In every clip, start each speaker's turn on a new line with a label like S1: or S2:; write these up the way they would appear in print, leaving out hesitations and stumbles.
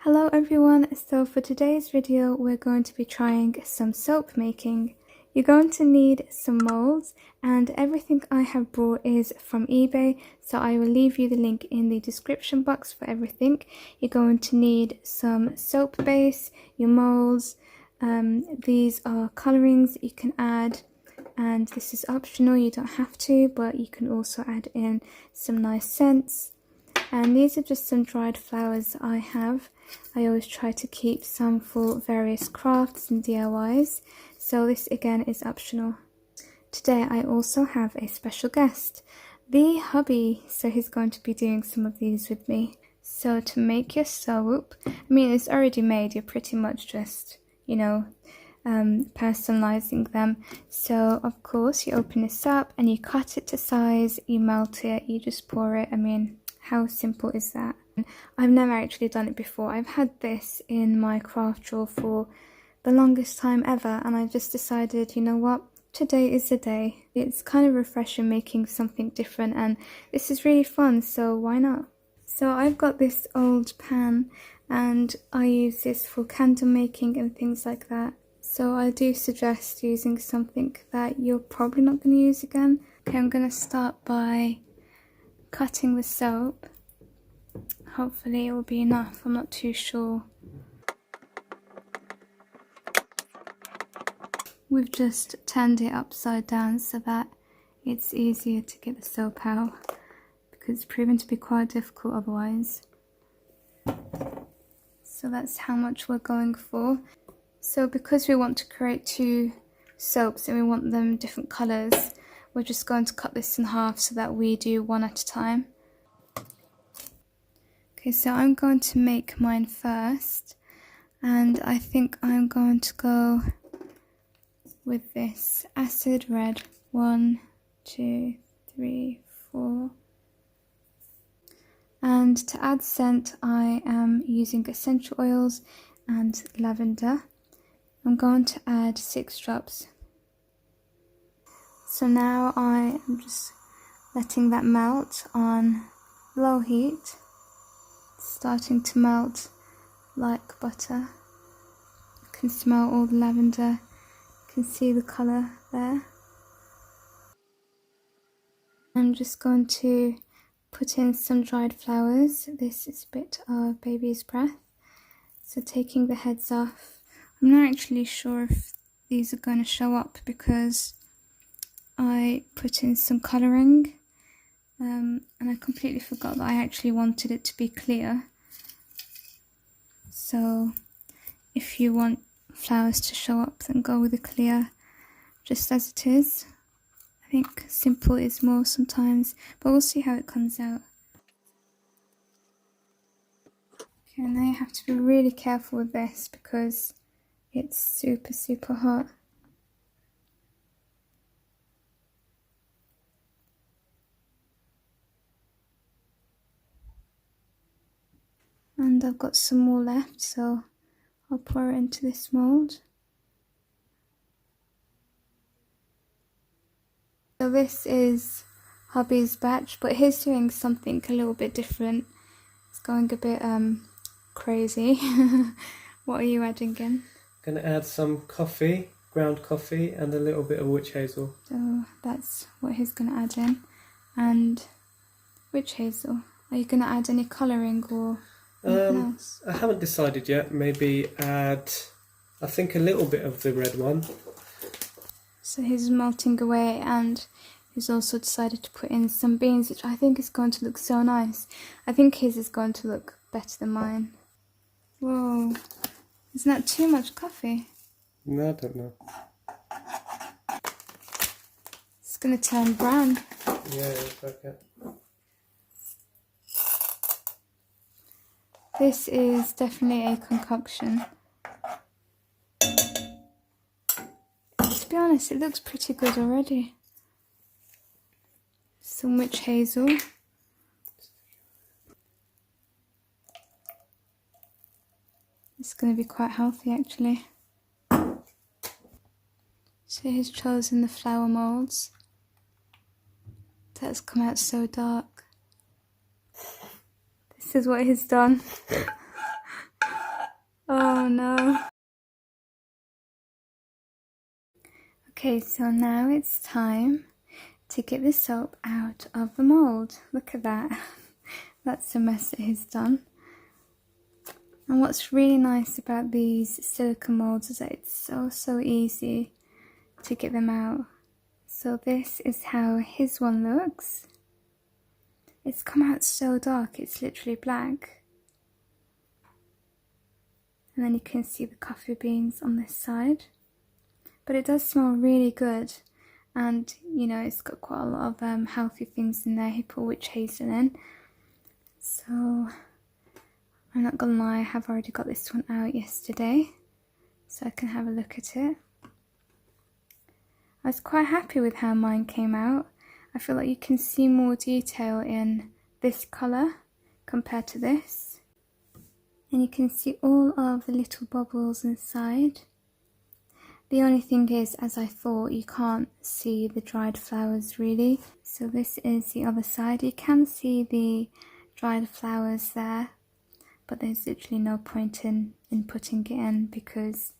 S1: Hello everyone, so for today's video we're going to be trying some soap making. You're going to need some molds and everything I have brought is from eBay, so I will leave you the link in the description box for everything. You're going to need some soap base, your molds, these are colorings that you can add, and this is optional, you don't have to, but you can also add in some nice scents. And these are just some dried flowers that I have. I always try to keep some for various crafts and DIYs, so this again is optional. Today I also have a special guest, the hubby, so he's going to be doing some of these with me. So to make your soap, I mean it's already made, you're pretty much just, personalizing them. So of course you open this up and you cut it to size, you melt it, you just pour it. I mean, how simple is that? I've never actually done it before. I've had this in my craft drawer for the longest time ever, and I just decided, you know what, today is the day. It's kind of refreshing making something different, and this is really fun, so why not? So I've got this old pan and I use this for candle making and things like that. So I do suggest using something that you're probably not going to use again. Okay, I'm going to start by cutting the soap. Hopefully it will be enough, I'm not too sure. We've just turned it upside down so that it's easier to get the soap out, because it's proven to be quite difficult otherwise. So that's how much we're going for. So because we want to create two soaps and we want them different colours, we're just going to cut this in half so that we do one at a time. Okay, so I'm going to make mine first, and I think I'm going to go with this acid red. 1, 2, 3, 4. And to add scent, I am using essential oils and lavender. I'm going to add 6 drops. So now I am just letting that melt on low heat. It's starting to melt like butter. You can smell all the lavender, you can see the colour there. I'm just going to put in some dried flowers. This is a bit of baby's breath. So taking the heads off. I'm not actually sure if these are going to show up because I put in some colouring and I completely forgot that I actually wanted it to be clear. So if you want flowers to show up, then go with the clear just as it is. I think simple is more sometimes, but we'll see how it comes out. Okay, and now you have to be really careful with this because it's super hot. And I've got some more left, so I'll pour it into this mould. So this is hubby's batch, but he's doing something a little bit different. It's going a bit crazy. What are you adding in?
S2: Going to add some coffee, ground coffee, and a little bit of witch hazel.
S1: So that's what he's going to add in. And witch hazel. Are you going to add any colouring or anything else?
S2: I haven't decided yet. Maybe add, I think, a little bit of the red one.
S1: So he's melting away, and he's also decided to put in some beans, which I think is going to look so nice. I think his is going to look better than mine. Whoa, isn't that too much coffee?
S2: No, I don't know.
S1: It's going to turn brown.
S2: Yeah, it's okay.
S1: This is definitely a concoction. To be honest, it looks pretty good already. Some witch hazel. It's going to be quite healthy actually. So he's chosen the flower moulds. That's come out so dark. This is what he's done. Oh no. Okay, so now it's time to get the soap out of the mold. Look at that. That's the mess it has done. And what's really nice about these silicone molds is that it's so easy to get them out. So this is how his one looks. It's come out so dark, it's literally black. And then you can see the coffee beans on this side. But it does smell really good. And, you know, it's got quite a lot of healthy things in there. He put witch hazel in. So, I'm not gonna lie, I have already got this one out yesterday. So I can have a look at it. I was quite happy with how mine came out. I feel like you can see more detail in this colour compared to this. And you can see all of the little bubbles inside. The only thing is, as I thought, you can't see the dried flowers really. So this is the other side. You can see the dried flowers there, but there's literally no point in putting it in because,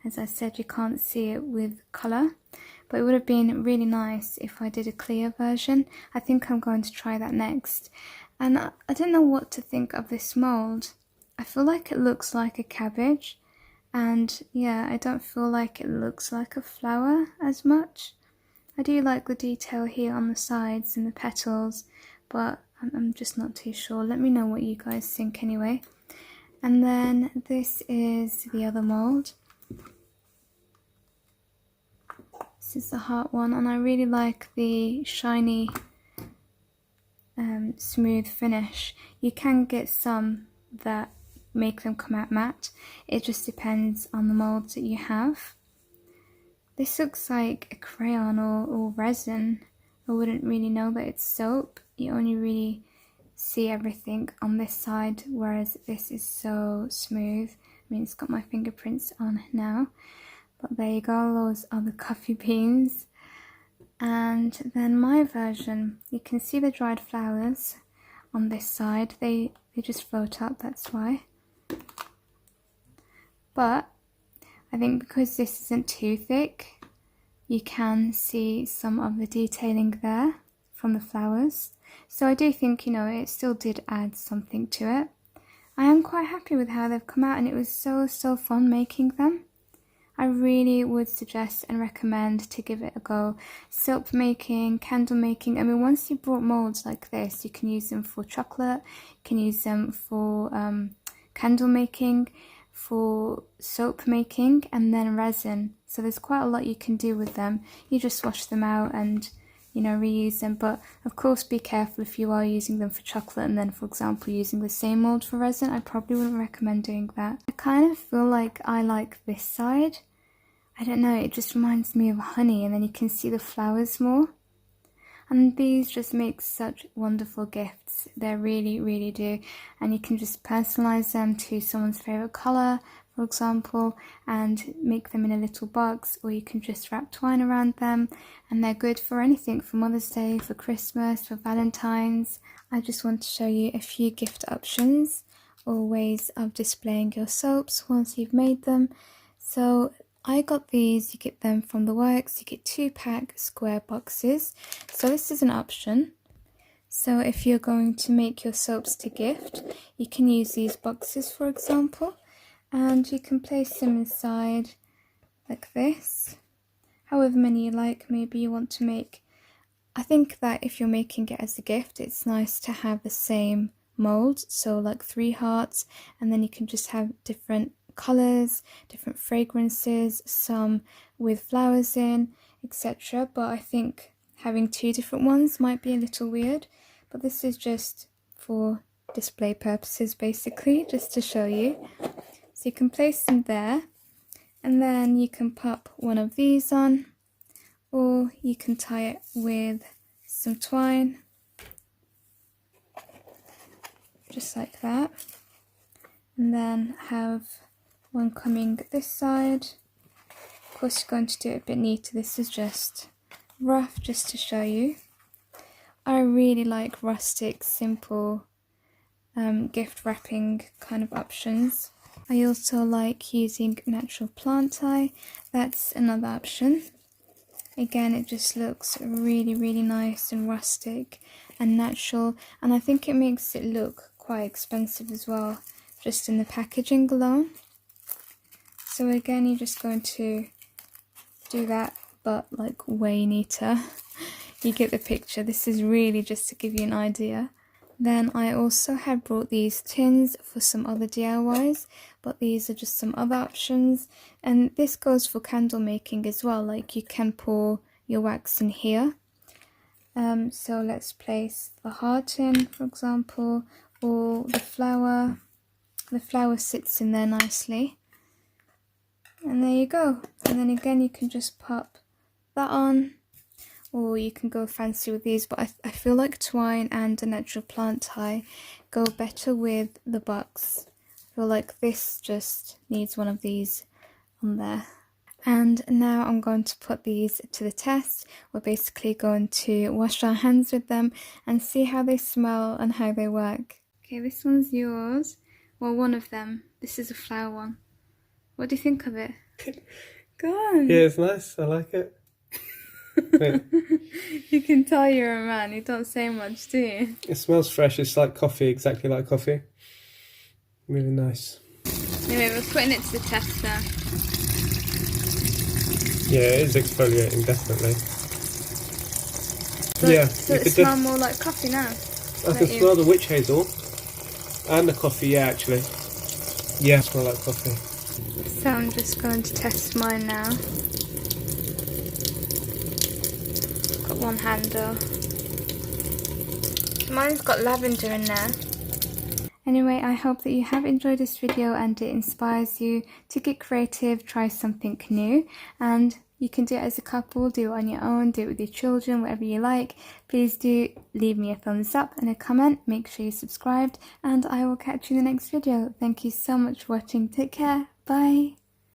S1: as I said, you can't see it with colour. But it would have been really nice if I did a clear version. I think I'm going to try that next. And I don't know what to think of this mould. I feel like it looks like a cabbage. And yeah, I don't feel like it looks like a flower as much. I do like the detail here on the sides and the petals, but I'm just not too sure. Let me know what you guys think anyway. And then this is the other mould. This is the heart one, and I really like the shiny, smooth finish. You can get some that make them come out matte. It just depends on the molds that you have. This looks like a crayon or resin. I wouldn't really know that it's soap. You only really see everything on this side, whereas this is so smooth. I mean, it's got my fingerprints on now. But there you go, those are the coffee beans. And then my version, you can see the dried flowers on this side. They just float up, that's why. But I think because this isn't too thick, you can see some of the detailing there from the flowers. So I do think, you know, it still did add something to it. I am quite happy with how they've come out, and it was so fun making them. I really would suggest and recommend to give it a go. Soap making, candle making, I mean, once you brought molds like this, you can use them for chocolate, you can use them for candle making, for soap making, and then resin. So there's quite a lot you can do with them. You just wash them out and, you know, reuse them. But of course, be careful if you are using them for chocolate and then, for example, using the same mold for resin. I probably wouldn't recommend doing that. I kind of feel like I like this side. I don't know, it just reminds me of honey, and then you can see the flowers more. And these just make such wonderful gifts. They really do. And you can just personalize them to someone's favorite color, for example, and make them in a little box, or you can just wrap twine around them. And they're good for anything, for Mother's Day, for Christmas, for Valentine's. I just want to show you a few gift options or ways of displaying your soaps once you've made them. So I got these, you get them from The Works, you get 2-pack square boxes. So this is an option. So if you're going to make your soaps to gift, you can use these boxes, for example, and you can place them inside like this. However many you like, maybe you want to make. I think that if you're making it as a gift, it's nice to have the same mold, so like 3 hearts, and then you can just have different colours, different fragrances, some with flowers in, etc. But I think having 2 different ones might be a little weird, but this is just for display purposes, basically, just to show you. So you can place them there, and then you can pop one of these on, or you can tie it with some twine, just like that, and then have one coming this side. Of course, you're going to do it a bit neater. This is just rough, just to show you. I really like rustic, simple gift wrapping kind of options. I also like using natural plant dye. That's another option. Again, it just looks really, really nice and rustic and natural, and I think it makes it look quite expensive as well, just in the packaging alone. So again, you're just going to do that, but like way neater. You get the picture. This is really just to give you an idea. Then I also have brought these tins for some other DIYs, but these are just some other options, and this goes for candle making as well. Like, you can pour your wax in here. So let's place the heart in, for example, or the flower. The flower sits in there nicely, and there you go. And then again, you can just pop that on, or you can go fancy with these, but I feel like twine and a natural plant dye go better with the box. I feel like this just needs one of these on there. And now I'm going to put these to the test. We're basically going to wash our hands with them and see how they smell and how they work. Okay, this one's yours. Well, one of them. This is a flower one. What do you think of it? Go on.
S2: Yeah, it's nice. I like it. Yeah.
S1: You can tell you're a man. You don't say much, do you?
S2: It smells fresh. It's like coffee, exactly like coffee. Really nice.
S1: Anyway, we're putting it to the test now.
S2: Yeah, it is exfoliating, definitely.
S1: So,
S2: Yeah.
S1: So it smells more like coffee now.
S2: I can smell the witch hazel and the coffee, yeah, actually. Yeah, smell like coffee.
S1: So I'm just going to test mine now. Got one handle. Mine's got lavender in there. Anyway, I hope that you have enjoyed this video and it inspires you to get creative, try something new, and you can do it as a couple, do it on your own, do it with your children, whatever you like. Please do leave me a thumbs up and a comment, make sure you're subscribed, and I will catch you in the next video. Thank you so much for watching, take care, bye!